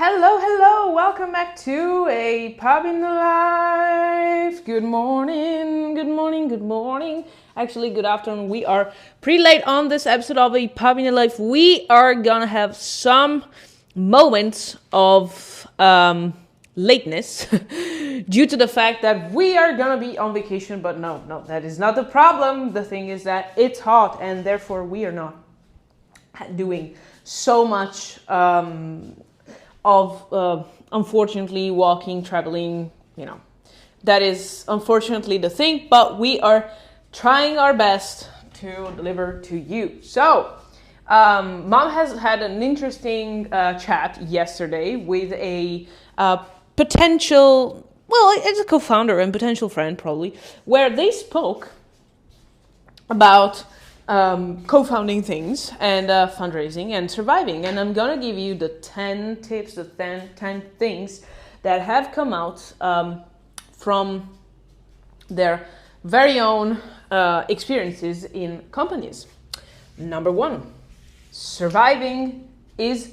Hello, hello, welcome back to a Pup in the Life. Good morning, good morning, good morning. Actually, good afternoon. We are pretty late on this episode of a Pup in the Life. We are gonna have some moments of lateness due to the fact that we are gonna be on vacation, but no, that is not the problem. The thing is that it's hot and therefore we are not doing so much unfortunately walking, traveling, that is unfortunately the thing, but we are trying our best to deliver to you. So Mom has had an interesting chat yesterday with a potential, it's a co-founder and potential friend probably, where they spoke about co-founding things and fundraising and surviving. And I'm gonna give you the 10 tips, the 10 things that have come out from their very own experiences in companies. Number 1, surviving is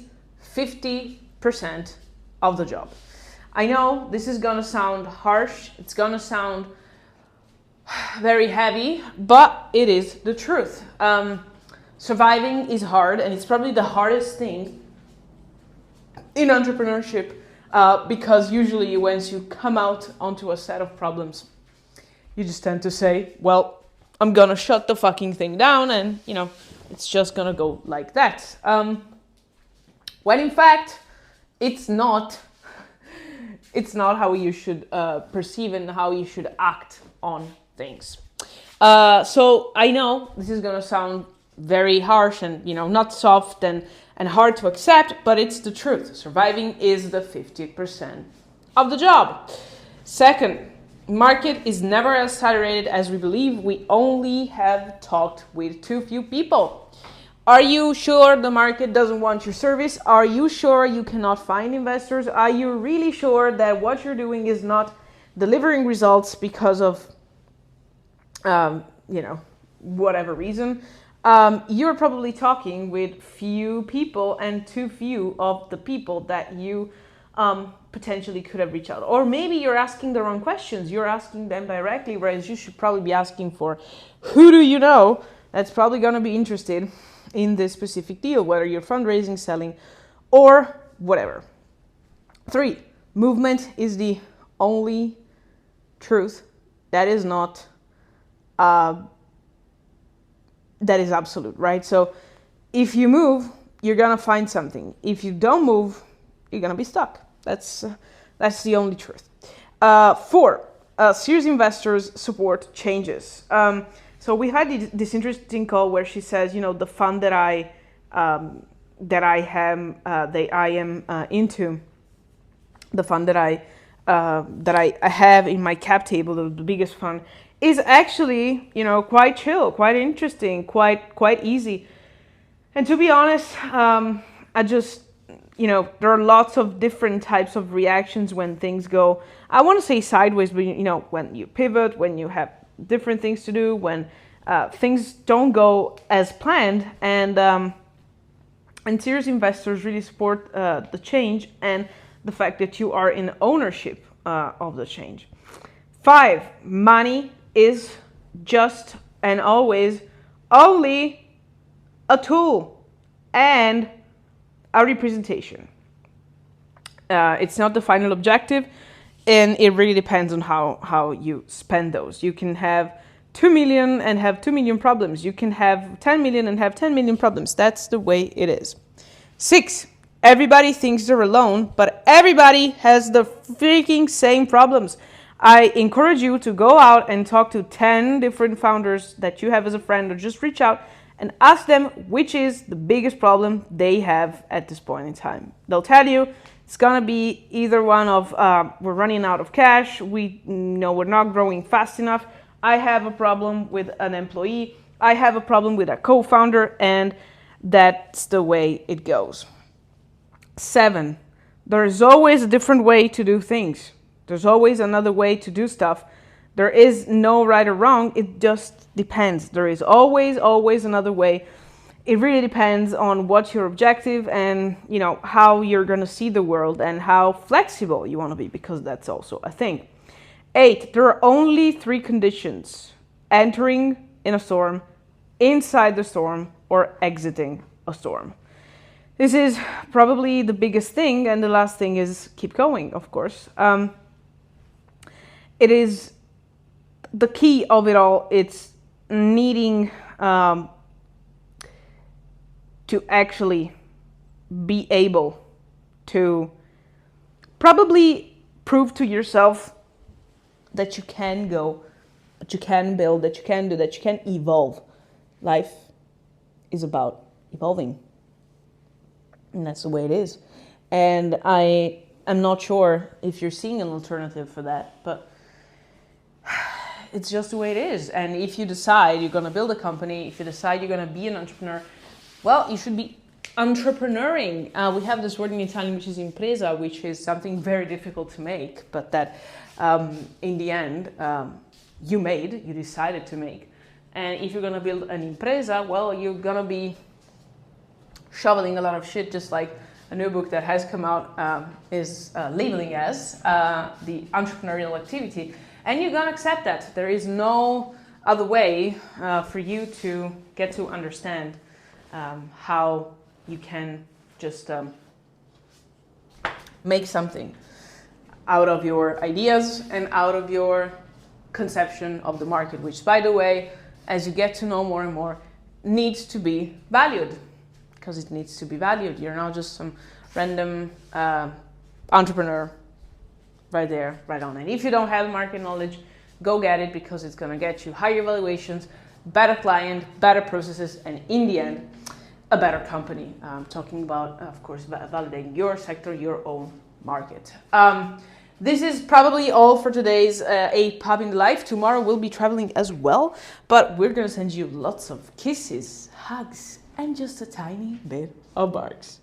50% of the job. I know this is gonna sound harsh, it's gonna sound very heavy, but it is the truth. Surviving is hard, and it's probably the hardest thing in entrepreneurship because usually once you come out onto a set of problems, you just tend to say, well, I'm gonna shut the fucking thing down and, it's just gonna go like that. When in fact, it's not how you should perceive and how you should act on things. So I know this is gonna sound very harsh and not soft and hard to accept, but it's the truth. Surviving is the 50% of the job. Second, market is never as saturated as we believe. We only have talked with too few people. Are you sure the market doesn't want your service? Are you sure you cannot find investors? Are you really sure that what you're doing is not delivering results because of whatever reason? You're probably talking with few people and too few of the people that you potentially could have reached out. Or maybe you're asking the wrong questions. You're asking them directly, whereas you should probably be asking for who do you know that's probably going to be interested in this specific deal, whether you're fundraising, selling, or whatever. 3, movement is the only truth that is not that is absolute, right? So if you move, you're gonna find something. If you don't move, you're gonna be stuck. That's the only truth. 4, serious investors support changes. So we had this interesting call where she says, the fund that I am into, the fund that I have in my cap table, the biggest fund, is actually, quite chill, quite interesting, quite easy. And to be honest, I just, there are lots of different types of reactions when things go, I want to say sideways, but when you pivot, when you have different things to do, when things don't go as planned, and serious investors really support the change and the fact that you are in ownership of the change. 5, money is just and always only a tool and a representation. It's not the final objective, and it really depends on how you spend those. You can have 2 million and have 2 million problems. You can have 10 million and have 10 million problems. That's the way it is. 6, everybody thinks they're alone, but everybody has the freaking same problems. I encourage you to go out and talk to 10 different founders that you have as a friend, or just reach out and ask them which is the biggest problem they have at this point in time. They'll tell you it's gonna be either one of we're running out of cash, we're not growing fast enough, I have a problem with an employee, I have a problem with a co-founder, and that's the way it goes. 7, there is always a different way to do things. There's always another way to do stuff. There is no right or wrong. It just depends. There is always another way. it really depends on what's your objective and, you know, how you're going to see the world and how flexible you want to be, because that's also a thing. 8, there are only 3 conditions: entering in a storm, inside the storm, or exiting a storm. This is probably the biggest thing, and the last thing is keep going, of course. It is the key of it all. It's needing to actually be able to probably prove to yourself that you can go, that you can build, that you can do, that you can evolve. Life is about evolving. And that's the way it is. And I am not sure if you're seeing an alternative for that, but it's just the way it is. And if you decide you're going to build a company, if you decide you're going to be an entrepreneur, well, you should be entrepreneuring. We have this word in Italian, which is impresa, which is something very difficult to make, but that in the end, you decided to make. And if you're going to build an impresa, well, you're going to be shoveling a lot of shit, just like a new book that has come out is labeling as the entrepreneurial activity. And you're going to accept that. There is no other way for you to get to understand how you can just make something out of your ideas and out of your conception of the market, which, by the way, as you get to know more and more, needs to be valued. Because it needs to be valued. You're not just some random entrepreneur right there, right on. And if you don't have market knowledge, go get it, because it's going to get you higher valuations, better client, better processes, and in the end, a better company. Talking about, of course, validating your sector, your own market. This is probably all for today's A Pup in the Life. Tomorrow we'll be traveling as well, but we're going to send you lots of kisses, hugs, and just a tiny bit of barks.